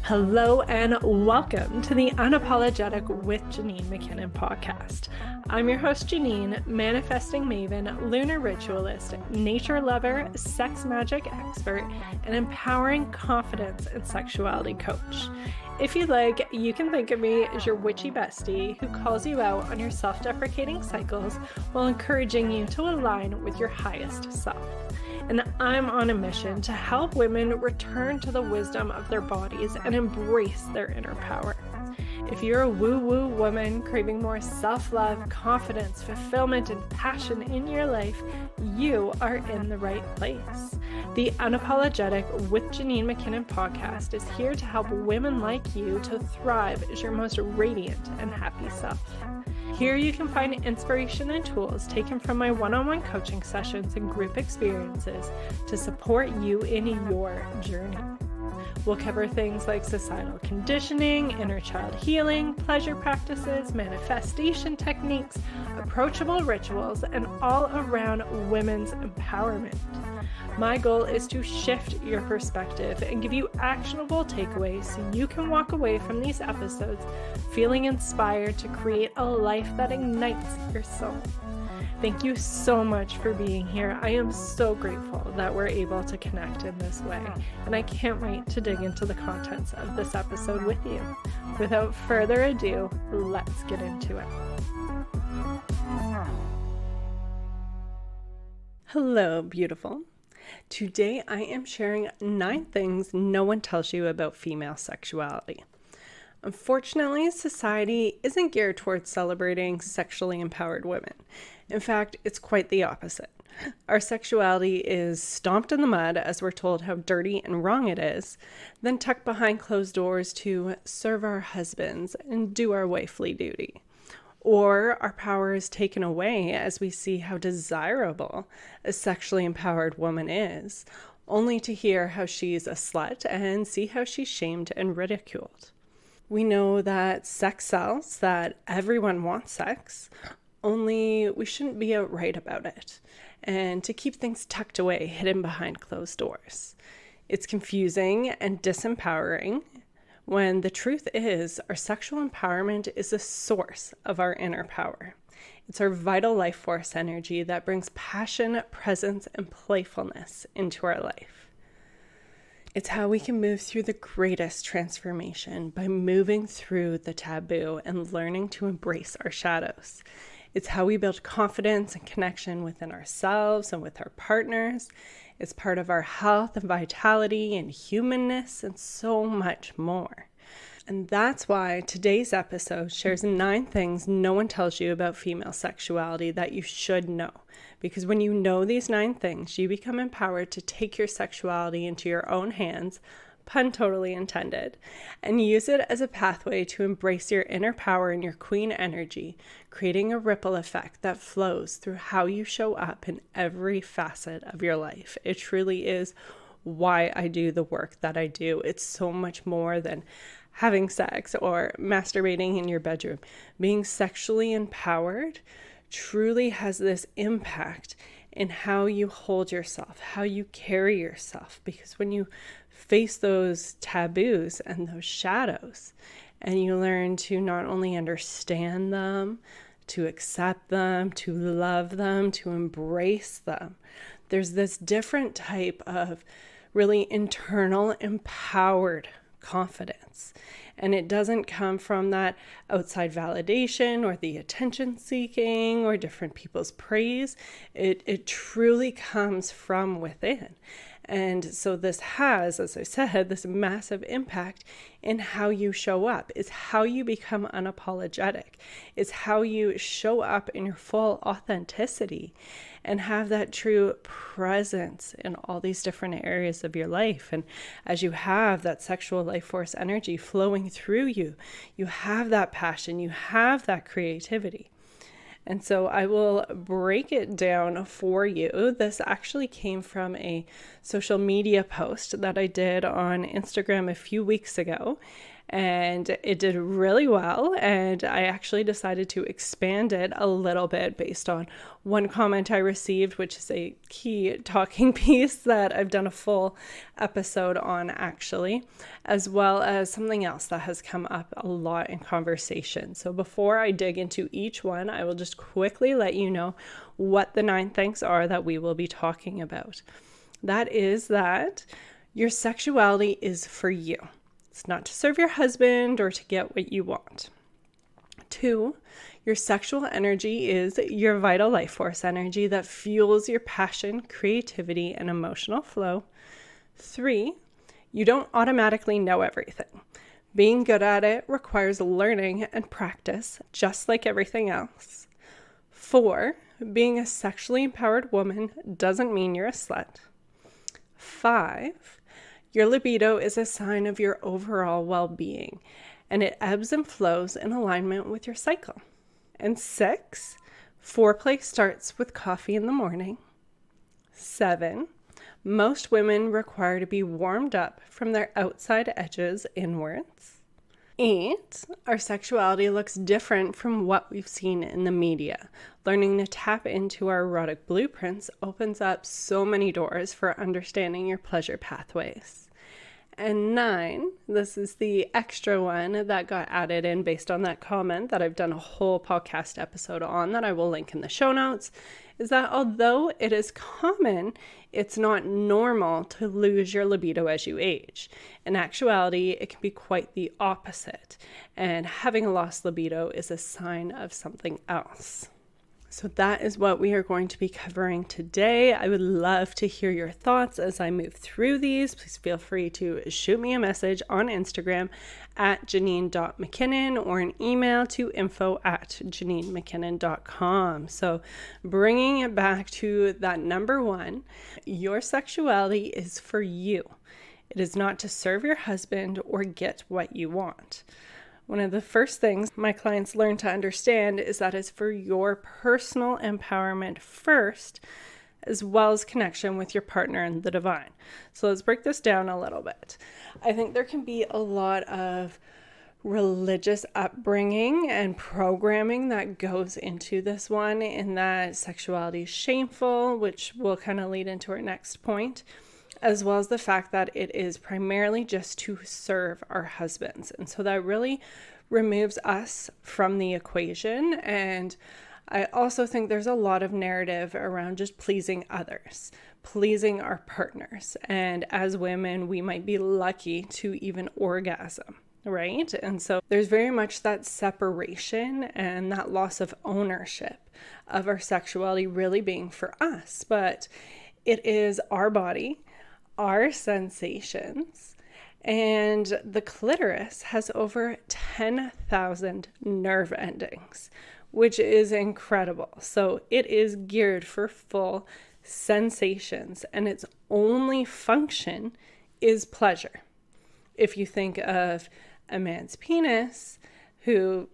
Hello and welcome to the Unapologetic with Janine McKinnon podcast. I'm your host Janine, manifesting maven, lunar ritualist, nature lover, sex magic expert, and empowering confidence and sexuality coach. If you'd like, you can think of me as your witchy bestie who calls you out on your self-deprecating cycles while encouraging you to align with your highest self. And I'm on a mission to help women return to the wisdom of their bodies and embrace their inner power. If you're a woo-woo woman craving more self-love, confidence, fulfillment, and passion in your life, you are in the right place. The Unapologetic with Janine McKinnon podcast is here to help women like you to thrive as your most radiant and happy self. Here you can find inspiration and tools taken from my one-on-one coaching sessions and group experiences to support you in your journey. We'll cover things like societal conditioning, inner child healing, pleasure practices, manifestation techniques, approachable rituals, and all around women's empowerment. My goal is to shift your perspective and give you actionable takeaways so you can walk away from these episodes feeling inspired to create a life that ignites your soul. Thank you so much for being here. I am so grateful that we're able to connect in this way, and I can't wait to dig into the contents of this episode with you. Without further ado, let's get into it. Hello, beautiful. Today I am sharing 9 things no one tells you about female sexuality. Unfortunately, society isn't geared towards celebrating sexually empowered women. In fact, it's quite the opposite. Our sexuality is stomped in the mud as we're told how dirty and wrong it is, then tucked behind closed doors to serve our husbands and do our wifely duty. Or our power is taken away as we see how desirable a sexually empowered woman is, only to hear how she's a slut and see how she's shamed and ridiculed. We know that sex sells, that everyone wants sex, only we shouldn't be outright about it, and to keep things tucked away, hidden behind closed doors. It's confusing and disempowering, when the truth is our sexual empowerment is the source of our inner power. It's our vital life force energy that brings passion, presence, and playfulness into our life. It's how we can move through the greatest transformation by moving through the taboo and learning to embrace our shadows. It's how we build confidence and connection within ourselves and with our partners. It's part of our health and vitality and humanness and so much more. And that's why today's episode shares 9 things no one tells you about female sexuality that you should know. Because when you know these 9 things, you become empowered to take your sexuality into your own hands, pun totally intended, and use it as a pathway to embrace your inner power and your queen energy, creating a ripple effect that flows through how you show up in every facet of your life. It truly is why I do the work that I do. It's so much more than having sex or masturbating in your bedroom. Being sexually empowered truly has this impact in how you hold yourself, how you carry yourself, because when you face those taboos and those shadows, and you learn to not only understand them, to accept them, to love them, to embrace them, there's this different type of really internal, empowered confidence. And it doesn't come from that outside validation or the attention seeking or different people's praise. It truly comes from within. And so this has, as I said, this massive impact in how you show up. It's how you become unapologetic. It's how you show up in your full authenticity and have that true presence in all these different areas of your life. And as you have that sexual life force energy flowing through you, you have that passion, you have that creativity. And so I will break it down for you. This actually came from a social media post that I did on Instagram a few weeks ago. and it did really well. And I actually decided to expand it a little bit based on one comment I received, which is a key talking piece that I've done a full episode on actually, as well as something else that has come up a lot in conversation. So before I dig into each one, I will just quickly let you know what the 9 things are that we will be talking about. That is that your sexuality is for you. It's not to serve your husband or to get what you want. 2, your sexual energy is your vital life force energy that fuels your passion, creativity, and emotional flow. 3, you don't automatically know everything. Being good at it requires learning and practice, just like everything else. 4, being a sexually empowered woman doesn't mean you're a slut. 5, your libido is a sign of your overall well-being, and it ebbs and flows in alignment with your cycle. And 6, foreplay starts with coffee in the morning. 7, most women require to be warmed up from their outside edges inwards. 8, our sexuality looks different from what we've seen in the media. Learning to tap into our erotic blueprints opens up so many doors for understanding your pleasure pathways. And 9, this is the extra one that got added in based on that comment that I've done a whole podcast episode on that I will link in the show notes, is that although it is common, it's not normal to lose your libido as you age. In actuality, it can be quite the opposite, and having a lost libido is a sign of something else. So that is what we are going to be covering today. I would love to hear your thoughts as I move through these. Please feel free to shoot me a message on Instagram at janine.mckinnon or an email to info@janinemckinnon.com. So bringing it back to that number 1, your sexuality is for you. It is not to serve your husband or get what you want. One of the first things my clients learn to understand is that it's for your personal empowerment first, as well as connection with your partner and the divine. So let's break this down a little bit. I think there can be a lot of religious upbringing and programming that goes into this one, in that sexuality is shameful, which will kind of lead into our next point, as well as the fact that it is primarily just to serve our husbands. And so that really removes us from the equation. And I also think there's a lot of narrative around just pleasing others, pleasing our partners. And as women, we might be lucky to even orgasm, right? And so there's very much that separation and that loss of ownership of our sexuality really being for us. But it is our body, our sensations, and the clitoris has over 10,000 nerve endings, which is incredible. So it is geared for full sensations, and its only function is pleasure. If you think of a man's penis,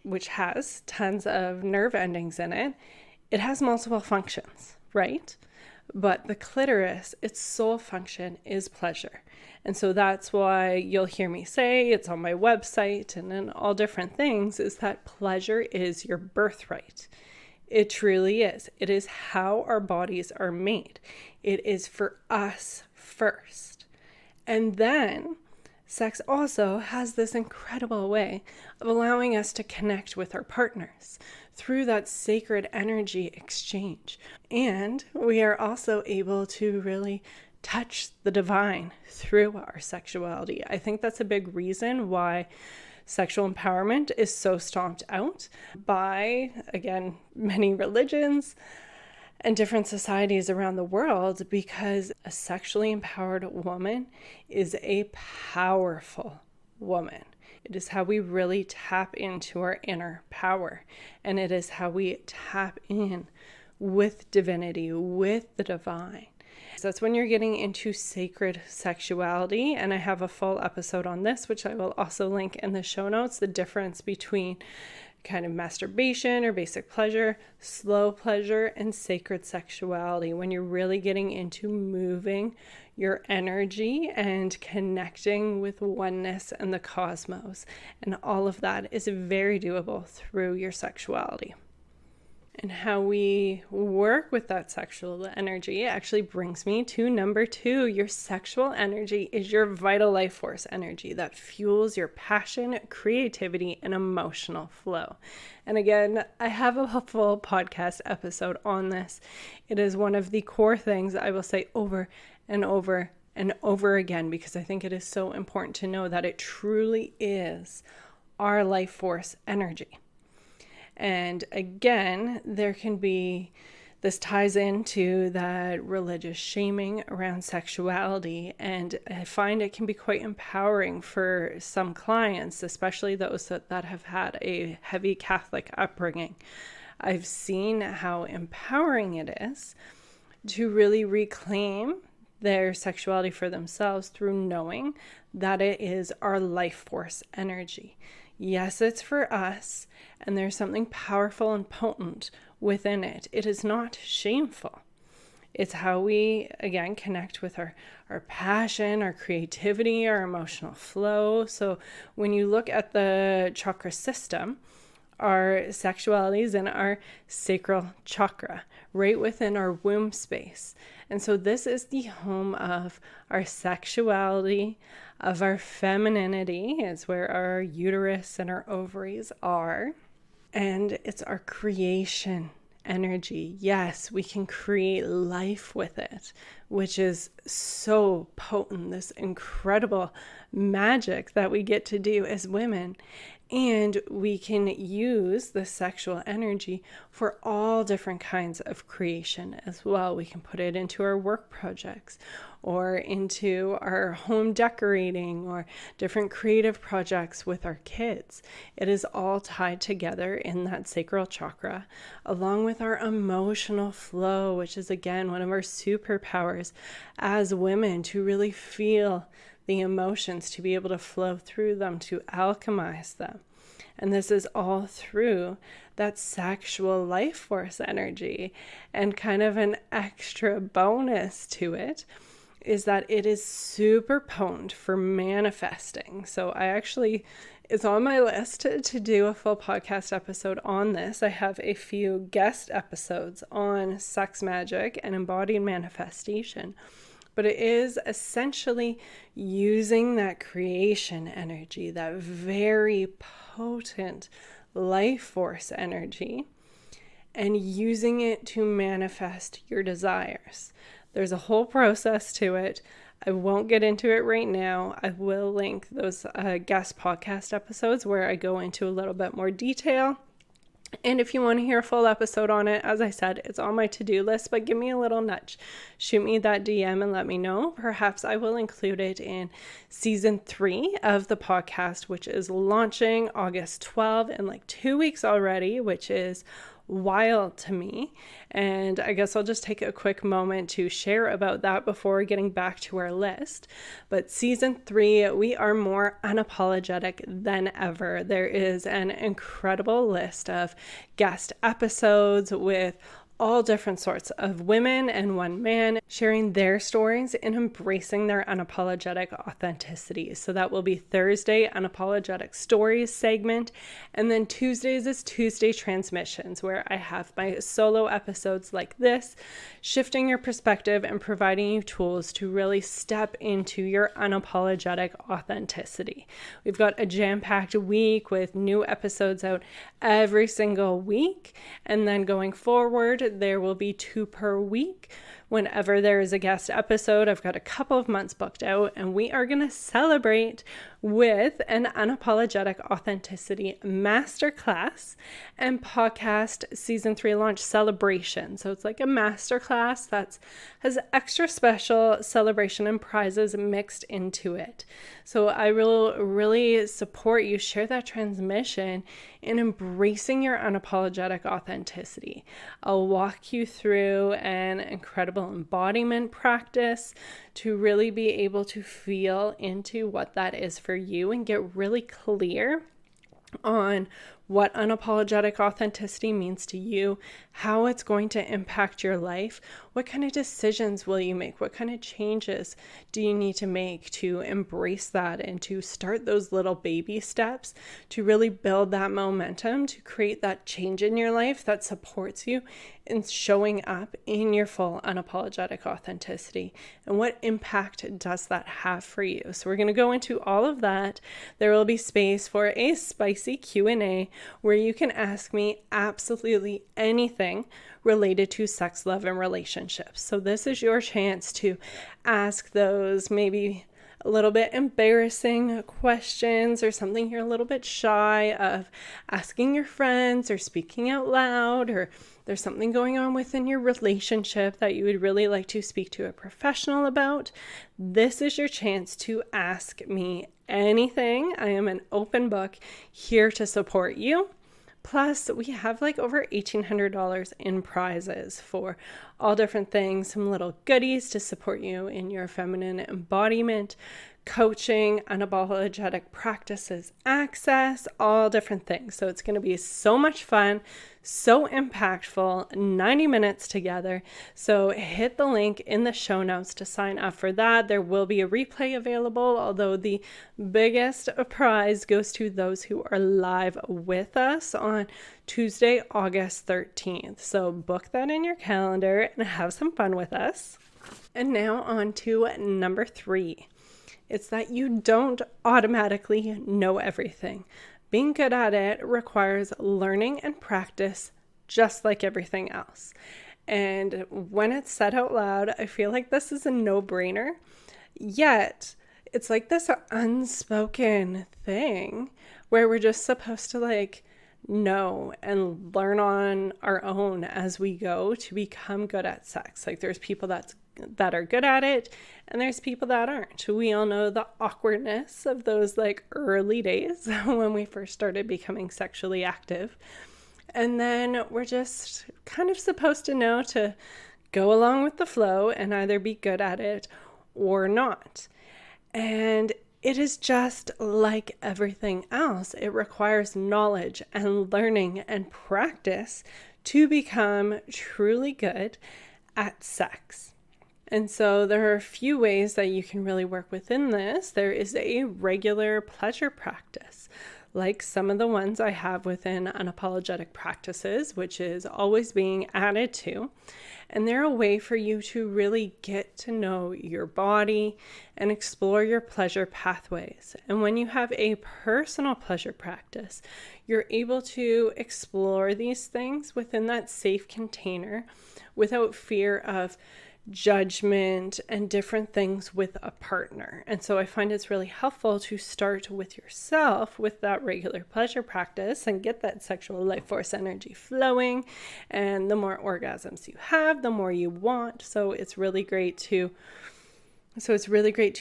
which has tons of nerve endings in it, it has multiple functions, right? But the clitoris, its sole function is pleasure. And so that's why you'll hear me say, it's on my website and in all different things, is that pleasure is your birthright. It truly is. It is how our bodies are made. It is for us first. And then sex also has this incredible way of allowing us to connect with our partners through that sacred energy exchange. And we are also able to really touch the divine through our sexuality. I think that's a big reason why sexual empowerment is so stomped out by, again, many religions and different societies around the world, because a sexually empowered woman is a powerful woman. It is how we really tap into our inner power, and it is how we tap in with divinity, with the divine. So that's when you're getting into sacred sexuality, and I have a full episode on this, which I will also link in the show notes, the difference between kind of masturbation or basic pleasure, slow pleasure, and sacred sexuality, when you're really getting into moving your energy and connecting with oneness and the cosmos. And all of that is very doable through your sexuality. And how we work with that sexual energy actually brings me to number 2. Your sexual energy is your vital life force energy that fuels your passion, creativity, and emotional flow. And again, I have a full podcast episode on this. It is one of the core things I will say over and over and over again, because I think it is so important to know that it truly is our life force energy. And again, there can be, this ties into that religious shaming around sexuality. And I find it can be quite empowering for some clients, especially those that have had a heavy Catholic upbringing. I've seen how empowering it is to really reclaim their sexuality for themselves through knowing that it is our life force energy. Yes, it's for us, and there's something powerful and potent within it. It is not shameful. It's how we, again, connect with our passion, our creativity, our emotional flow. So when you look at the chakra system, our sexuality is in our sacral chakra, right within our womb space. And so this is the home of our sexuality, of our femininity. It's where our uterus and our ovaries are. And it's our creation energy. Yes, we can create life with it, which is so potent, this incredible magic that we get to do as women. And we can use the sexual energy for all different kinds of creation as well. We can put it into our work projects or into our home decorating or different creative projects with our kids. It is all tied together in that sacral chakra, along with our emotional flow, which is, again, one of our superpowers as women, to really feel the emotions, to be able to flow through them, to alchemize them. And this is all through that sexual life force energy. And kind of an extra bonus to it is that it is super potent for manifesting. So it's on my list to do a full podcast episode on this. I have a few guest episodes on sex magic and embodied manifestation. But it is essentially using that creation energy, that very potent life force energy, and using it to manifest your desires. There's a whole process to it. I won't get into it right now. I will link those guest podcast episodes where I go into a little bit more detail. And if you want to hear a full episode on it, as I said, it's on my to-do list, but give me a little nudge. Shoot me that DM and let me know. Perhaps I will include it in season 3 of the podcast, which is launching August 12 in like 2 weeks already, which is wild to me. And I guess I'll just take a quick moment to share about that before getting back to our list. But season 3, we are more unapologetic than ever. There is an incredible list of guest episodes with all different sorts of women and one man sharing their stories and embracing their unapologetic authenticity. So that will be Thursday, Unapologetic Stories segment. And then Tuesdays is Tuesday Transmissions, where I have my solo episodes like this, shifting your perspective and providing you tools to really step into your unapologetic authenticity. We've got a jam-packed week with new episodes out every single week. And then going forward, there will be 2 per week. Whenever there is a guest episode, I've got a couple of months booked out, and we are going to celebrate with an unapologetic authenticity masterclass and podcast season 3 launch celebration. So it's like a masterclass that has extra special celebration and prizes mixed into it. So I will really support you share that transmission in embracing your unapologetic authenticity. I'll walk you through an incredible embodiment practice to really be able to feel into what that is for you and get really clear on what unapologetic authenticity means to you, how it's going to impact your life, what kind of decisions will you make, what kind of changes do you need to make to embrace that and to start those little baby steps to really build that momentum to create that change in your life that supports you in showing up in your full unapologetic authenticity, and what impact does that have for you. So we're going to go into all of that. There will be space for a spicy Q&A where you can ask me absolutely anything related to sex, love, and relationships. So this is your chance to ask those maybe a little bit embarrassing questions or something you're a little bit shy of asking your friends or speaking out loud, or there's something going on within your relationship that you would really like to speak to a professional about. This is your chance to ask me anything. I am an open book here to support you. Plus, we have like over $1,800 in prizes for all different things, some little goodies to support you in your feminine embodiment, coaching, unapologetic practices, access, all different things. So it's going to be so much fun, so impactful, 90 minutes together. So hit the link in the show notes to sign up for that. There will be a replay available, although the biggest prize goes to those who are live with us on Tuesday, August 13th. So book that in your calendar and have some fun with us. And now on to number 3. It's that you don't automatically know everything. Being good at it requires learning and practice, just like everything else. And when it's said out loud, I feel like this is a no-brainer. Yet, it's like this unspoken thing where we're just supposed to like know and learn on our own as we go to become good at sex. Like there's people that are good at it and there's people that aren't. We all know the awkwardness of those like early days when we first started becoming sexually active. And then we're just kind of supposed to know to go along with the flow and either be good at it or not. And it is just like everything else. It requires knowledge and learning and practice to become truly good at sex. And so there are a few ways that you can really work within this. There is a regular pleasure practice, like some of the ones I have within unapologetic practices, which is always being added to. And they're a way for you to really get to know your body and explore your pleasure pathways. And when you have a personal pleasure practice, you're able to explore these things within that safe container without fear of judgment and different things with a partner. And so I find it's really helpful to start with yourself with that regular pleasure practice and get that sexual life force energy flowing. And the more orgasms you have, the more you want. So it's really great to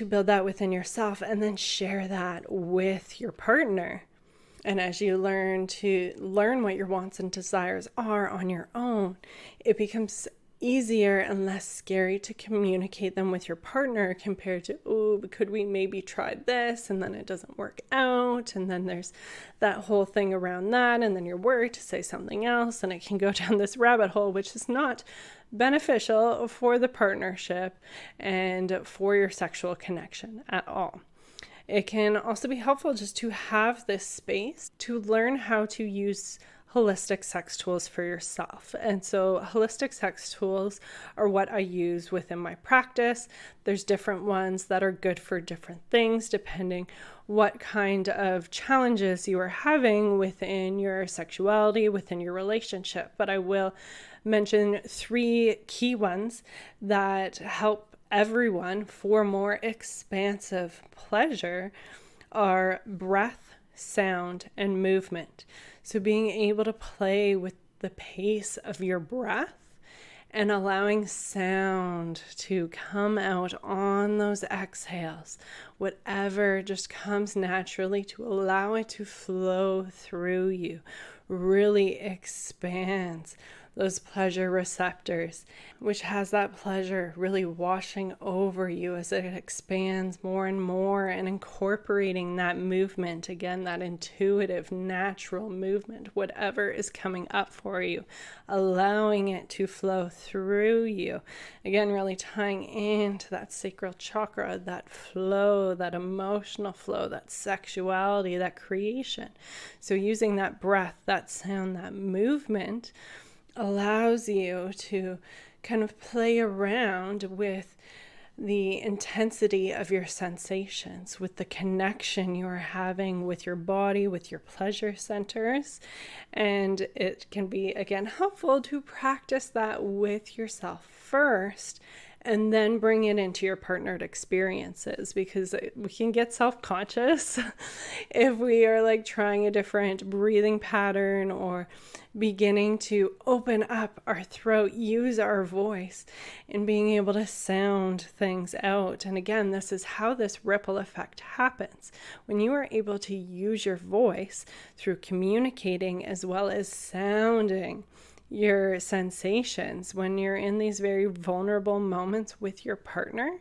build that within yourself and then share that with your partner. And as you learn what your wants and desires are on your own, it becomes easier and less scary to communicate them with your partner compared to, oh, could we maybe try this? And then it doesn't work out. And then there's that whole thing around that. And then you're worried to say something else. And it can go down this rabbit hole, which is not beneficial for the partnership and for your sexual connection at all. It can also be helpful just to have this space to learn how to use holistic sex tools for yourself. And so holistic sex tools are what I use within my practice. There's different ones that are good for different things depending what kind of challenges you are having within your sexuality, within your relationship. But I will mention 3 key ones that help everyone for more expansive pleasure are breath, sound, and movement. So being able to play with the pace of your breath and allowing sound to come out on those exhales, whatever just comes naturally, to allow it to flow through you, really expands those pleasure receptors, which has that pleasure really washing over you as it expands more and more, and incorporating that movement, again, that intuitive, natural movement, whatever is coming up for you, allowing it to flow through you. Again, really tying into that sacral chakra, that flow, that emotional flow, that sexuality, that creation. So using that breath, that sound, that movement allows you to kind of play around with the intensity of your sensations, with the connection you are having with your body, with your pleasure centers. And it can be, again, helpful to practice that with yourself first, and then bring it into your partnered experiences, because we can get self-conscious if we are like trying a different breathing pattern or beginning to open up our throat, use our voice, and being able to sound things out. And again, this is how this ripple effect happens. When you are able to use your voice through communicating as well as sounding your sensations, when you're in these very vulnerable moments with your partner,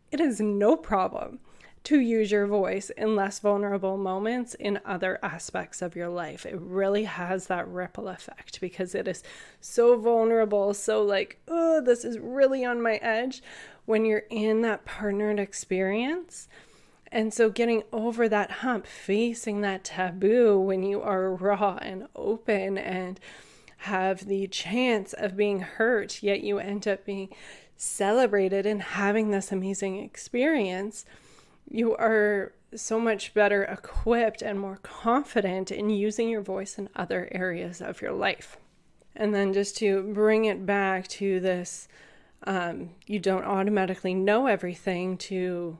it is no problem to use your voice in less vulnerable moments in other aspects of your life. It really has that ripple effect, because it is so vulnerable, so like, oh, this is really on my edge when you're in that partnered experience. And so getting over that hump, facing that taboo when you are raw and open and have the chance of being hurt, yet you end up being celebrated and having this amazing experience, you are so much better equipped and more confident in using your voice in other areas of your life. And then just to bring it back to this, you don't automatically know everything to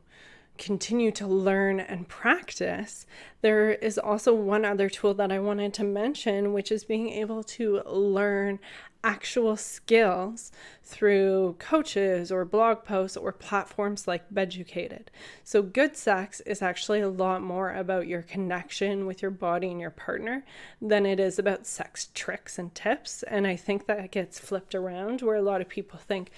continue to learn and practice. There is also one other tool that I wanted to mention, which is being able to learn actual skills through coaches or blog posts or platforms like Beducated. So good sex is actually a lot more about your connection with your body and your partner than it is about sex tricks and tips. And I think that gets flipped around, where a lot of people think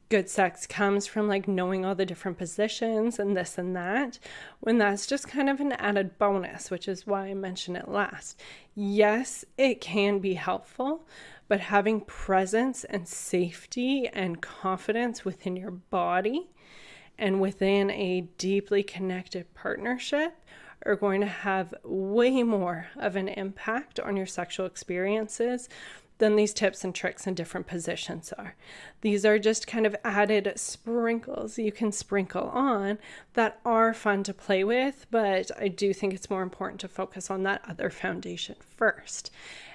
good sex comes from like knowing all the different positions and this and that, when that's just kind of an added bonus, which is why I mentioned it last. Yes, it can be helpful, but having presence and safety and confidence within your body and within a deeply connected partnership are going to have way more of an impact on your sexual experiences than these tips and tricks and different positions are. These are just kind of added sprinkles you can sprinkle on that are fun to play with, but I do think it's more important to focus on that other foundation first.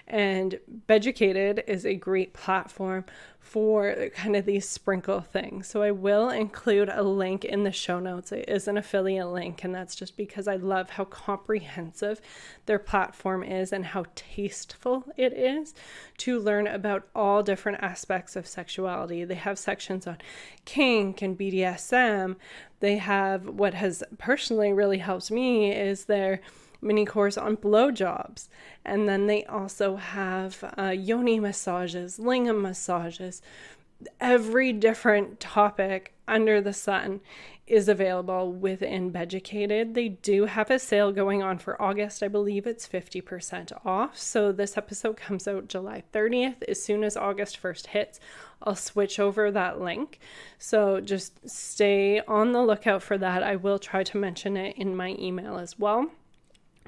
And Beducated is a great platform for kind of these sprinkle things. So I will include a link in the show notes. It is an affiliate link, and that's just because I love how comprehensive their platform is and how tasteful it is to learn about all different aspects of sexuality. They have sections on kink and BDSM. They have, what has personally really helped me is their mini course on blowjobs. And then they also have yoni massages, lingam massages. Every different topic under the sun is available within Beducated. They do have a sale going on for August. I believe it's 50% off. So this episode comes out July 30th. As soon as August 1st hits, I'll switch over that link. So just stay on the lookout for that. I will try to mention it in my email as well.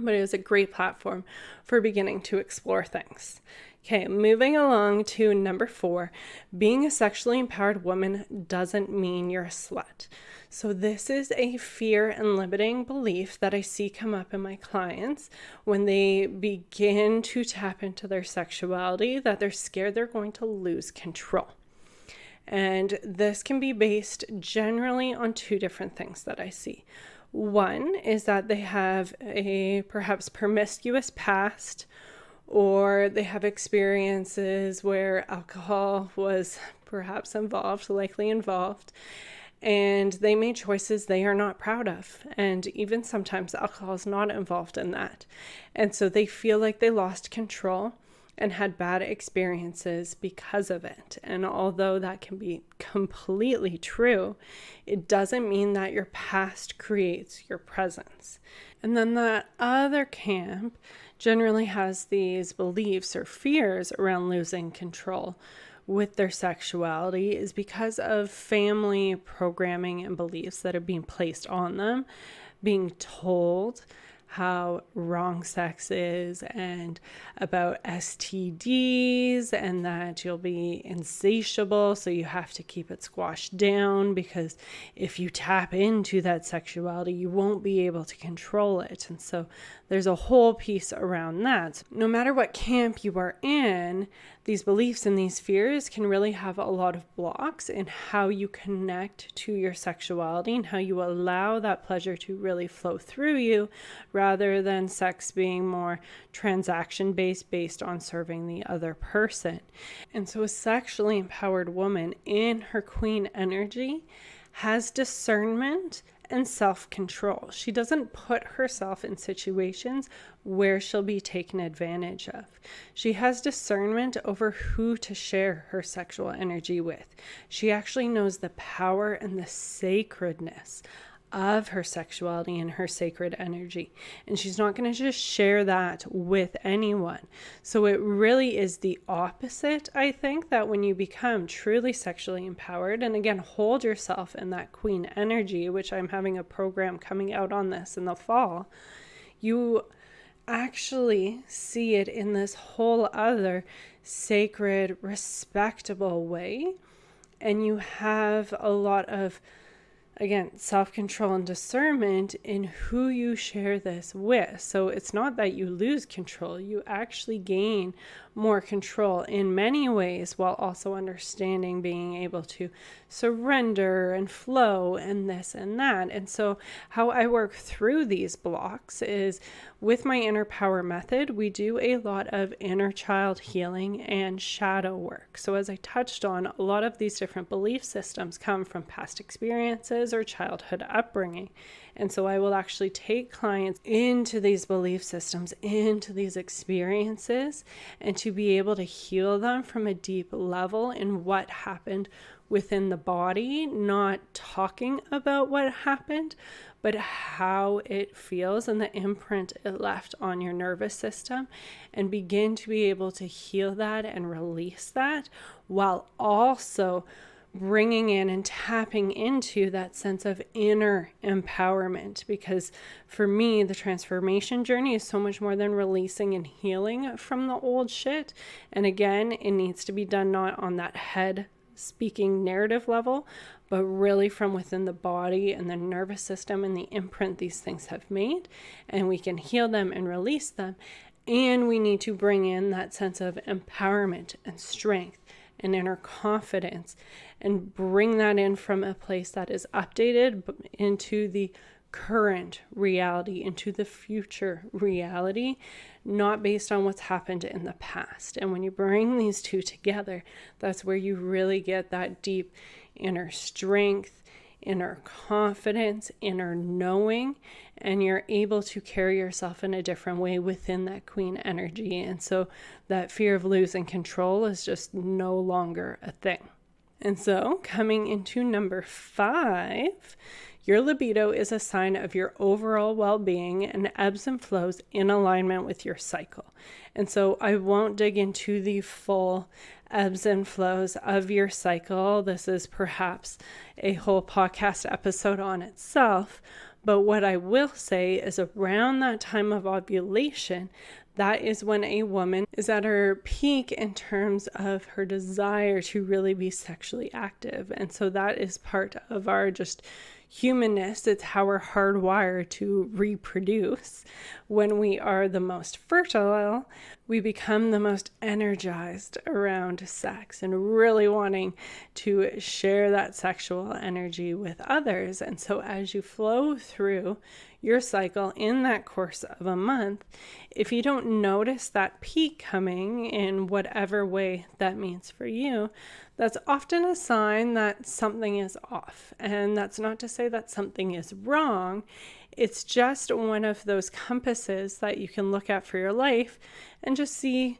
But it is a great platform for beginning to explore things. Okay, moving along to number 4, being a sexually empowered woman doesn't mean you're a slut. So this is a fear and limiting belief that I see come up in my clients when they begin to tap into their sexuality, that they're scared they're going to lose control. And this can be based generally on 2 different things that I see. One is that they have a perhaps promiscuous past, or they have experiences where alcohol was perhaps involved, likely involved, and they made choices they are not proud of. And even sometimes alcohol is not involved in that. And so they feel like they lost control and had bad experiences because of it. And although that can be completely true, it doesn't mean that your past creates your presence. And then the other camp generally has these beliefs or fears around losing control with their sexuality is because of family programming and beliefs that are being placed on them, being told how wrong sex is and about STDs and that you'll be insatiable, so you have to keep it squashed down because if you tap into that sexuality, you won't be able to control it. And so there's a whole piece around that. So no matter what camp you are in, these beliefs and these fears can really have a lot of blocks in how you connect to your sexuality and how you allow that pleasure to really flow through you, rather than sex being more transaction-based, based on serving the other person. And so a sexually empowered woman in her queen energy has discernment and self-control. She doesn't put herself in situations where she'll be taken advantage of. She has discernment over who to share her sexual energy with. She actually knows the power and the sacredness of her sexuality and her sacred energy. And she's not going to just share that with anyone. So it really is the opposite, I think, that when you become truly sexually empowered, and again, hold yourself in that queen energy, which I'm having a program coming out on this in the fall, you actually see it in this whole other sacred, respectable way. And you have a lot of, again, self-control and discernment in who you share this with. So it's not that you lose control, you actually gain more control in many ways, while also understanding, being able to surrender and flow and this and that. And so how I work through these blocks is with my inner power method, we do a lot of inner child healing and shadow work. So as I touched on, a lot of these different belief systems come from past experiences or childhood upbringing. And so I will actually take clients into these belief systems, into these experiences, and to be able to heal them from a deep level in what happened within the body, not talking about what happened, but how it feels and the imprint it left on your nervous system, and begin to be able to heal that and release that, while also bringing in and tapping into that sense of inner empowerment. Because for me, the transformation journey is so much more than releasing and healing from the old shit. And again, it needs to be done not on that head speaking narrative level, but really from within the body and the nervous system and the imprint these things have made. And we can heal them and release them. And we need to bring in that sense of empowerment and strength and inner confidence, and bring that in from a place that is updated into the current reality, into the future reality, not based on what's happened in the past. And when you bring these two together, that's where you really get that deep inner strength, inner confidence, inner knowing, and you're able to carry yourself in a different way within that queen energy. And so that fear of losing control is just no longer a thing. And so coming into number 5, your libido is a sign of your overall well-being and ebbs and flows in alignment with your cycle. And so I won't dig into the full ebbs and flows of your cycle. This is perhaps a whole podcast episode on itself. But what I will say is around that time of ovulation, that is when a woman is at her peak in terms of her desire to really be sexually active. And so that is part of our just humanness. It's how we're hardwired to reproduce. When we are the most fertile, we become the most energized around sex and really wanting to share that sexual energy with others. And so as you flow through your cycle in that course of a month, if you don't notice that peak coming in whatever way that means for you, that's often a sign that something is off. And that's not to say that something is wrong. It's just one of those compasses that you can look at for your life and just see,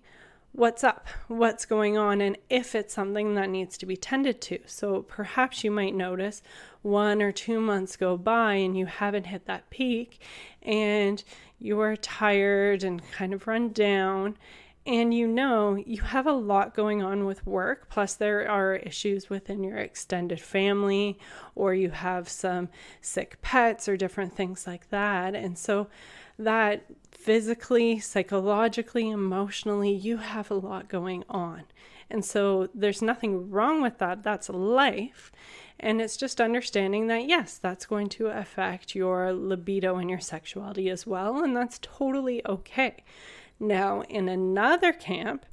what's up, what's going on, and if it's something that needs to be tended to. So perhaps you might notice 1 or 2 months go by and you haven't hit that peak and you are tired and kind of run down, and you have a lot going on with work, plus there are issues within your extended family, or you have some sick pets or different things like that. And so that physically, psychologically, emotionally, you have a lot going on. And so there's nothing wrong with that. That's life. And it's just understanding that, yes, that's going to affect your libido and your sexuality as well. And that's totally okay. Now, in another camp,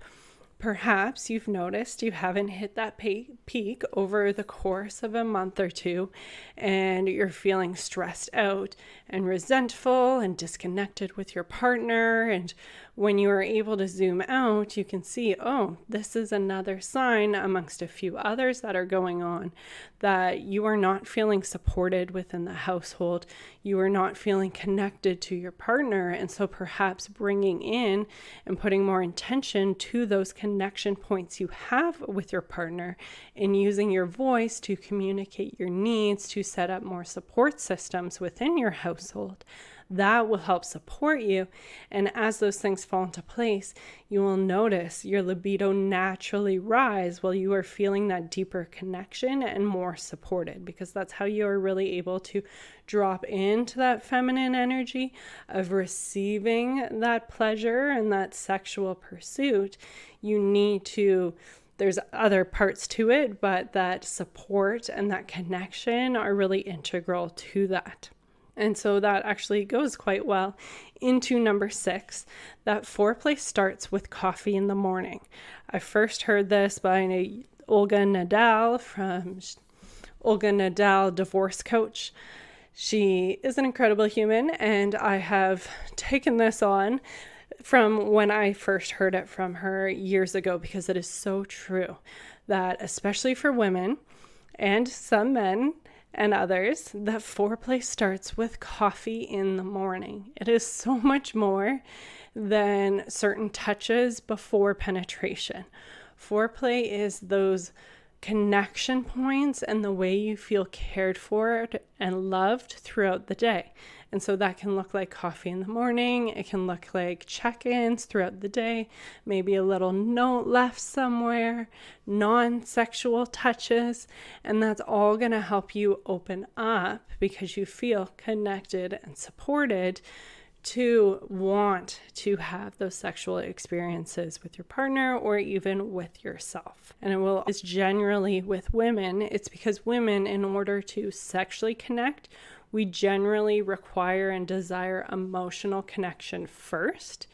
perhaps you've noticed you haven't hit that peak over the course of a month or two, and you're feeling stressed out and resentful and disconnected with your partner. And when you are able to zoom out, you can see, oh, this is another sign amongst a few others that are going on, that you are not feeling supported within the household. You are not feeling connected to your partner. And so perhaps bringing in and putting more intention to those connection points you have with your partner, and using your voice to communicate your needs, to set up more support systems within your household, that will help support you. And as those things fall into place, you will notice your libido naturally rise while you are feeling that deeper connection and more supported, because that's how you are really able to drop into that feminine energy of receiving that pleasure and that sexual pursuit. You need to, there's other parts to it, but that support and that connection are really integral to that. And so that actually goes quite well into number 6, that foreplay starts with coffee in the morning. I first heard this by Olga Nadal from Olga Nadal Divorce Coach. She is an incredible human, and I have taken this on from when I first heard it from her years ago, because it is so true that, especially for women and some men and others, that foreplay starts with coffee in the morning. It is so much more than certain touches before penetration. Foreplay is those connection points and the way you feel cared for and loved throughout the day. And so that can look like coffee in the morning. It can look like check-ins throughout the day, maybe a little note left somewhere, non-sexual touches, and that's all going to help you open up, because you feel connected and supported to want to have those sexual experiences with your partner or even with yourself. And it's generally with women. It's because women, in order to sexually connect, we generally require and desire emotional connection first,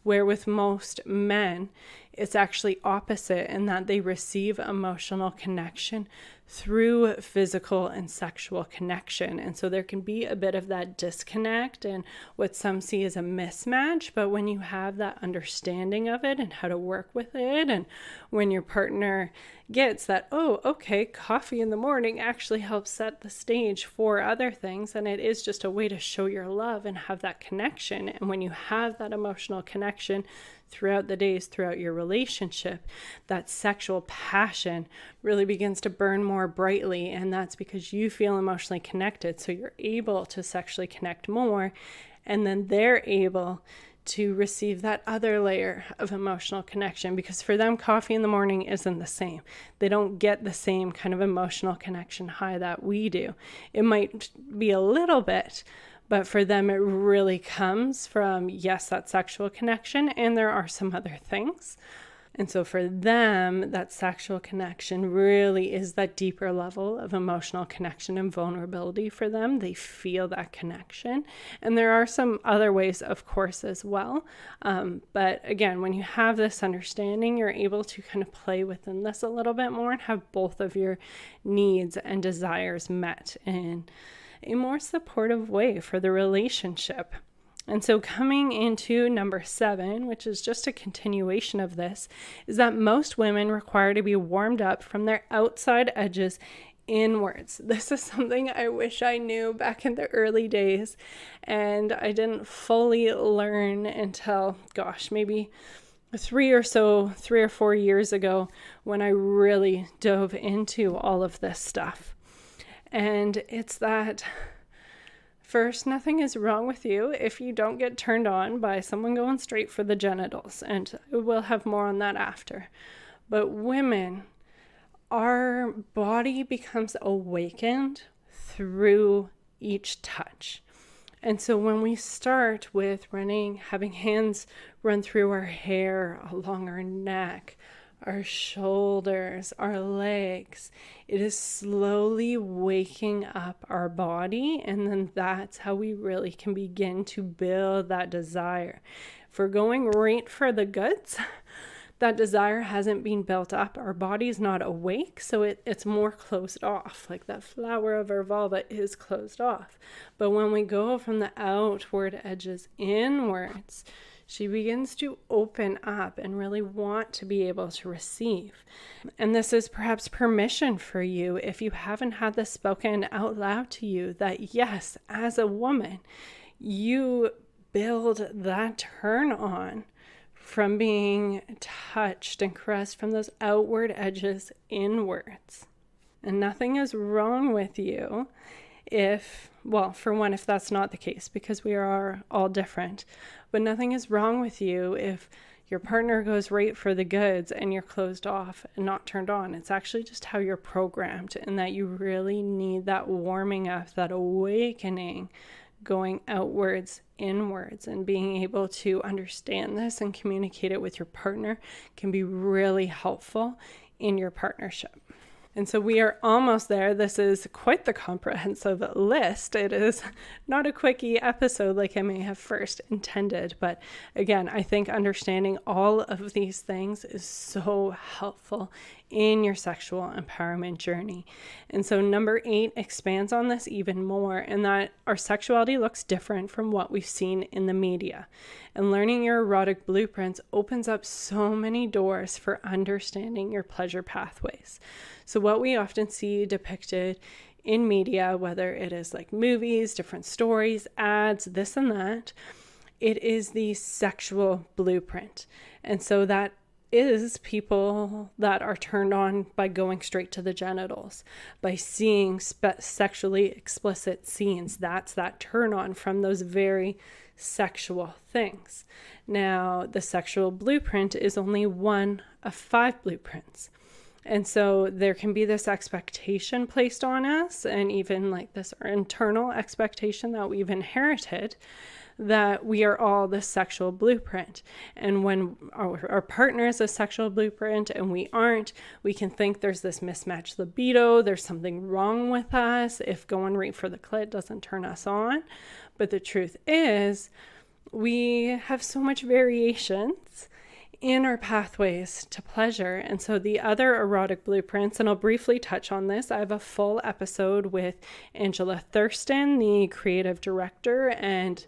where with most men, it's actually opposite, in that they receive emotional connection through physical and sexual connection. And so there can be a bit of that disconnect and what some see as a mismatch. But when you have that understanding of it and how to work with it, and when your partner gets that, oh, okay, coffee in the morning actually helps set the stage for other things, and it is just a way to show your love and have that connection. And when you have that emotional connection throughout the days, throughout your relationship, that sexual passion really begins to burn more brightly. And that's because you feel emotionally connected. So you're able to sexually connect more. And then they're able to receive that other layer of emotional connection, because for them, coffee in the morning isn't the same. They don't get the same kind of emotional connection high that we do. It might be a little bit, but for them, it really comes from, yes, that sexual connection, and there are some other things. And so for them, that sexual connection really is that deeper level of emotional connection and vulnerability for them. They feel that connection. And there are some other ways, of course, as well. But again, when you have this understanding, you're able to kind of play within this a little bit more and have both of your needs and desires met in a more supportive way for the relationship. And so coming into number 7, which is just a continuation of this, is that most women require to be warmed up from their outside edges inwards. This is something I wish I knew back in the early days, and I didn't fully learn until, maybe 3 or 4 years ago when I really dove into all of this stuff. And it's that, first, nothing is wrong with you if you don't get turned on by someone going straight for the genitals. And we'll have more on that after. But women, our body becomes awakened through each touch. And so when we start with having hands run through our hair, along our neck, our shoulders, our legs, it is slowly waking up our body. And then that's how we really can begin to build that desire. If we're going right for the goods, that desire hasn't been built up. Our body's not awake, so it's more closed off. Like that flower of our vulva is closed off. But when we go from the outward edges inwards, she begins to open up and really want to be able to receive. And this is perhaps permission for you, if you haven't had this spoken out loud to you, that yes, as a woman, you build that turn on from being touched and caressed from those outward edges inwards. And nothing is wrong with you if that's not the case, because we are all different. But nothing is wrong with you if your partner goes right for the goods and you're closed off and not turned on. It's actually just how you're programmed, and that you really need that warming up, that awakening, going outwards, inwards, and being able to understand this and communicate it with your partner can be really helpful in your partnership. And so we are almost there. This is quite the comprehensive list. It is not a quickie episode like I may have first intended. But again, I think understanding all of these things is so helpful in your sexual empowerment journey. And so number 8 expands on this even more, in that our sexuality looks different from what we've seen in the media. And learning your erotic blueprints opens up so many doors for understanding your pleasure pathways. So what we often see depicted in media, whether it is like movies, different stories, ads, this and that, it is the sexual blueprint. And so that is people that are turned on by going straight to the genitals, by seeing sexually explicit scenes. That's that turn on from those very sexual things. Now, the sexual blueprint is only one of 5 blueprints. And so there can be this expectation placed on us, and even like this internal expectation that we've inherited, that we are all the sexual blueprint. And when our partner is a sexual blueprint and we aren't, we can think there's this mismatched libido, there's something wrong with us if going right for the clit doesn't turn us on. But the truth is, we have so much variations in our pathways to pleasure. And so the other erotic blueprints, and I'll briefly touch on this, I have a full episode with Angela Thurston, the creative director and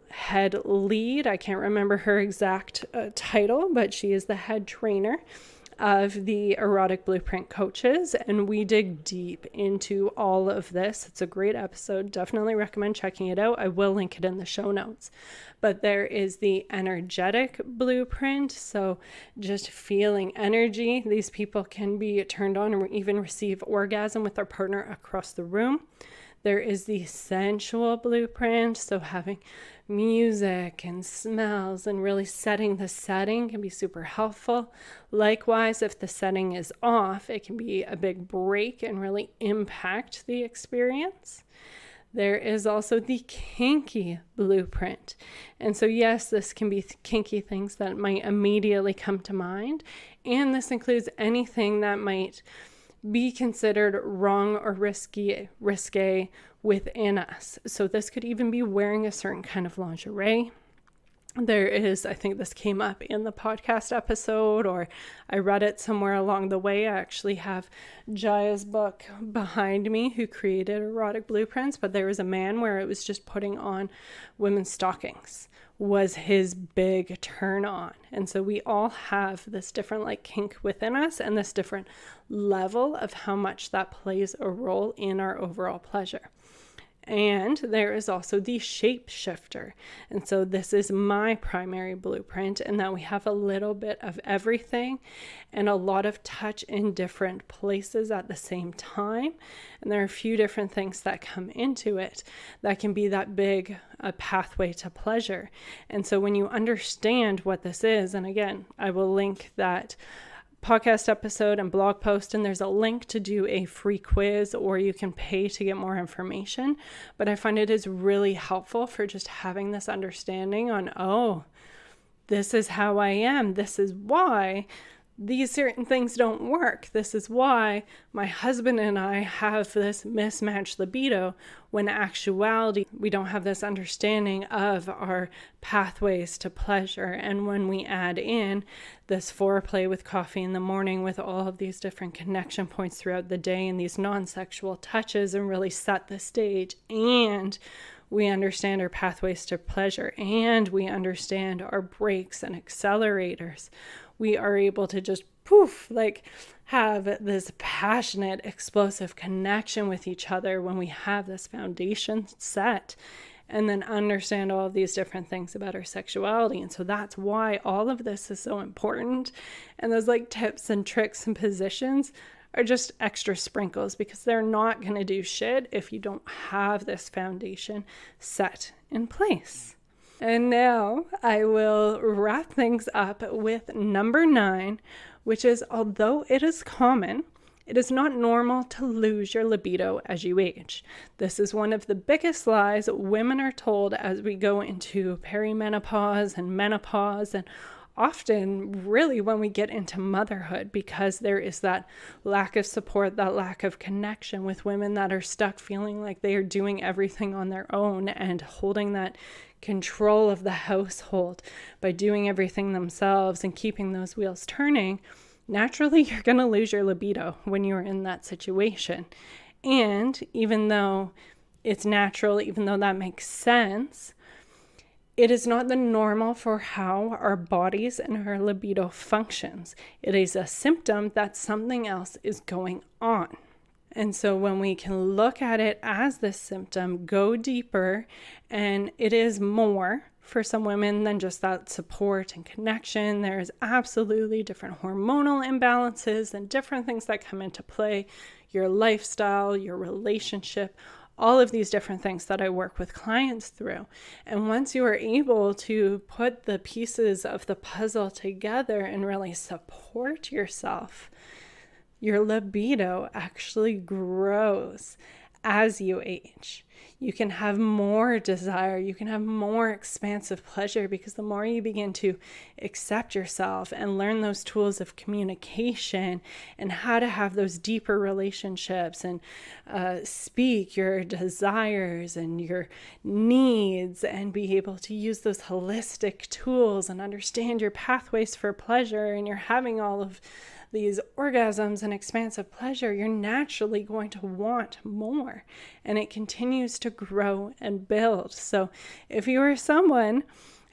head lead. I can't remember her exact title, but she is the head trainer of the erotic blueprint coaches, and we dig deep into all of this. It's a great episode. Definitely recommend checking it out. I will link it in the show notes. But there is the energetic blueprint, so just feeling energy. These people can be turned on or even receive orgasm with their partner across the room. There is the sensual blueprint, so having music and smells and really setting the setting can be super helpful. Likewise, if the setting is off, it can be a big break and really impact the experience. There is also the kinky blueprint. And so yes, this can be kinky things that might immediately come to mind. And this includes anything that might be considered wrong or risque within us. So this could even be wearing a certain kind of lingerie. There is, I think this came up in the podcast episode, or I read it somewhere along the way. I actually have Jaya's book behind me, who created erotic blueprints, but there was a man where it was just putting on women's stockings was his big turn on. And so we all have this different like kink within us, and this different level of how much that plays a role in our overall pleasure. And there is also the shapeshifter. And so this is my primary blueprint, in that we have a little bit of everything and a lot of touch in different places at the same time. And there are a few different things that come into it that can be that big pathway to pleasure. And so when you understand what this is, and again, I will link that podcast episode and blog post, and there's a link to do a free quiz, or you can pay to get more information. But I find it is really helpful for just having this understanding on, oh, this is how I am. This is why these certain things don't work. This is why my husband and I have this mismatched libido, when in actuality, we don't have this understanding of our pathways to pleasure. And when we add in this foreplay with coffee in the morning, with all of these different connection points throughout the day and these non-sexual touches, and really set the stage, and we understand our pathways to pleasure, and we understand our brakes and accelerators, we are able to just have this passionate, explosive connection with each other when we have this foundation set, and then understand all of these different things about our sexuality. And so that's why all of this is so important. And those tips and tricks and positions are just extra sprinkles, because they're not going to do shit if you don't have this foundation set in place. And now I will wrap things up with number 9, which is, although it is common, it is not normal to lose your libido as you age. This is one of the biggest lies women are told as we go into perimenopause and menopause, and often really when we get into motherhood, because there is that lack of support, that lack of connection with women that are stuck feeling like they are doing everything on their own and holding that control of the household by doing everything themselves and keeping those wheels turning. Naturally, you're going to lose your libido when you're in that situation. And even though it's natural, even though that makes sense, it is not the normal for how our bodies and our libido functions. It is a symptom that something else is going on. And so when we can look at it as this symptom, go deeper, and it is more for some women than just that support and connection. There is absolutely different hormonal imbalances and different things that come into play, your lifestyle, your relationship, all of these different things that I work with clients through. And once you are able to put the pieces of the puzzle together and really support yourself, your libido actually grows as you age. You can have more desire, you can have more expansive pleasure, because the more you begin to accept yourself and learn those tools of communication and how to have those deeper relationships and speak your desires and your needs and be able to use those holistic tools and understand your pathways for pleasure, and you're having all of these orgasms and expansive pleasure, you're naturally going to want more, and it continues to grow and build. So if you are someone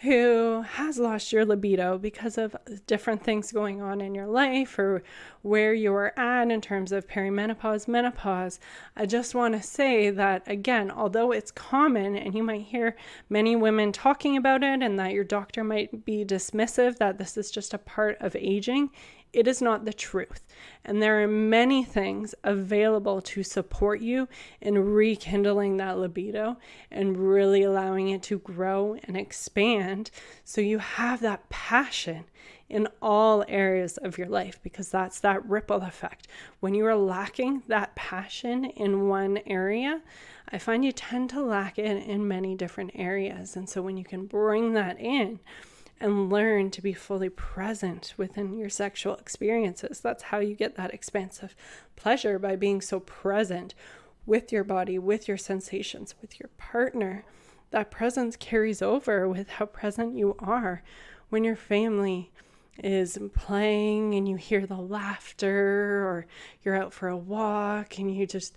who has lost your libido because of different things going on in your life, or where you're at in terms of perimenopause, menopause, I just want to say that, again, although it's common and you might hear many women talking about it, and that your doctor might be dismissive that this is just a part of aging, it is not the truth. And there are many things available to support you in rekindling that libido and really allowing it to grow and expand, so you have that passion in all areas of your life, because that's that ripple effect. When you are lacking that passion in one area, I find you tend to lack it in many different areas. And so when you can bring that in and learn to be fully present within your sexual experiences, that's how you get that expansive pleasure, by being so present with your body, with your sensations, with your partner. That presence carries over with how present you are when your family is playing and you hear the laughter, or you're out for a walk and you just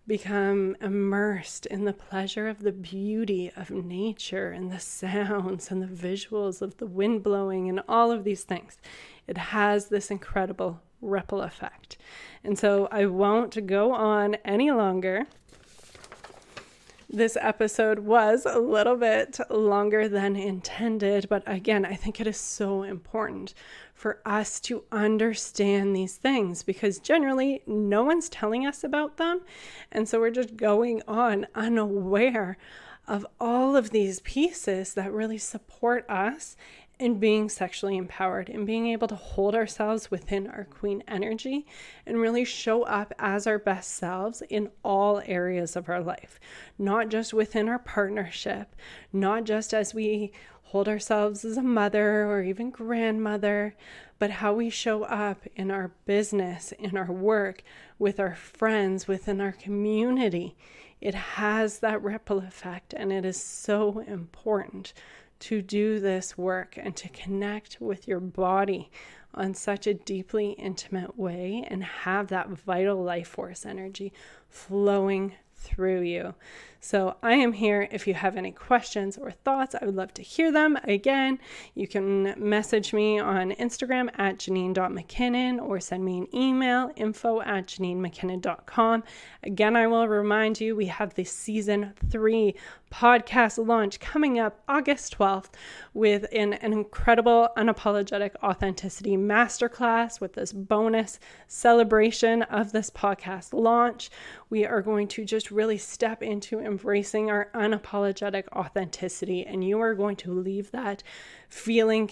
become immersed in the pleasure of the beauty of nature and the sounds and the visuals of the wind blowing and all of these things. It has this incredible ripple effect. And so I won't go on any longer. This episode was a little bit longer than intended, but again, I think it is so important for us to understand these things because generally no one's telling us about them. And so we're just going on unaware of all of these pieces that really support us in being sexually empowered and being able to hold ourselves within our queen energy and really show up as our best selves in all areas of our life, not just within our partnership, not just as we hold ourselves as a mother or even grandmother, but how we show up in our business, in our work, with our friends, within our community. It has that ripple effect, and it is so important to do this work and to connect with your body on such a deeply intimate way and have that vital life force energy flowing through you. So I am here. If you have any questions or thoughts, I would love to hear them. Again, you can message me on Instagram at janine.mckinnon or send me an email, info@janinemckinnon.com. Again, I will remind you, we have the season 3 podcast launch coming up August 12th with an incredible unapologetic authenticity masterclass with this bonus celebration of this podcast launch. We are going to just really step into embracing our unapologetic authenticity, and you are going to leave that feeling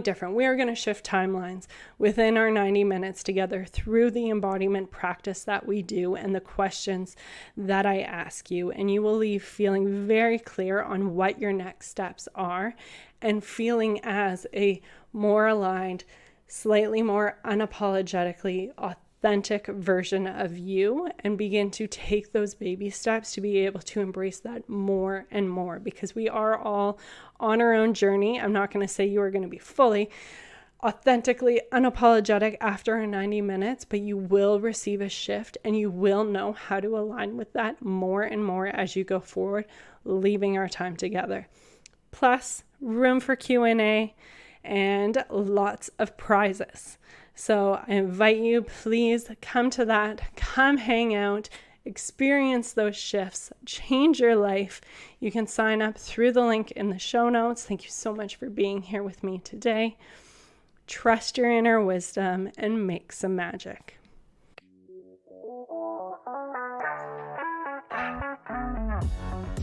different. We are going to shift timelines within our 90 minutes together through the embodiment practice that we do and the questions that I ask you, and you will leave feeling very clear on what your next steps are and feeling as a more aligned, slightly more unapologetically authentic version of you, and begin to take those baby steps to be able to embrace that more and more, because we are all on our own journey. I'm not going to say you are going to be fully authentically unapologetic after our 90 minutes, but you will receive a shift and you will know how to align with that more and more as you go forward, leaving our time together. Plus, room for Q&A and lots of prizes. So I invite you, please come to that, come hang out, experience those shifts, change your life. You can sign up through the link in the show notes. Thank you so much for being here with me today. Trust your inner wisdom and make some magic.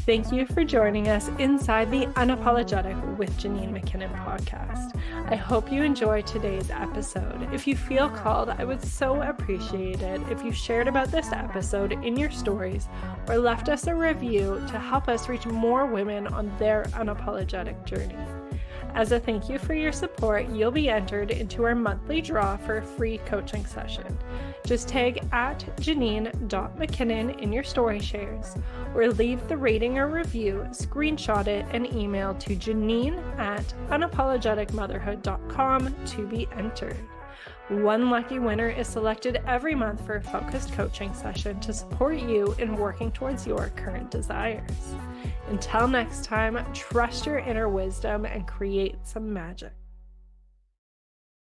Thank you for joining us inside the Unapologetic with Janine McKinnon podcast. I hope you enjoyed today's episode. If you feel called, I would so appreciate it if you shared about this episode in your stories or left us a review to help us reach more women on their unapologetic journey. As a thank you for your support, you'll be entered into our monthly draw for a free coaching session. Just tag at janine.mckinnon in your story shares, or leave the rating or review, screenshot it, and email to janine@unapologeticmotherhood.com to be entered. One lucky winner is selected every month for a focused coaching session to support you in working towards your current desires. Until next time, trust your inner wisdom and create some magic.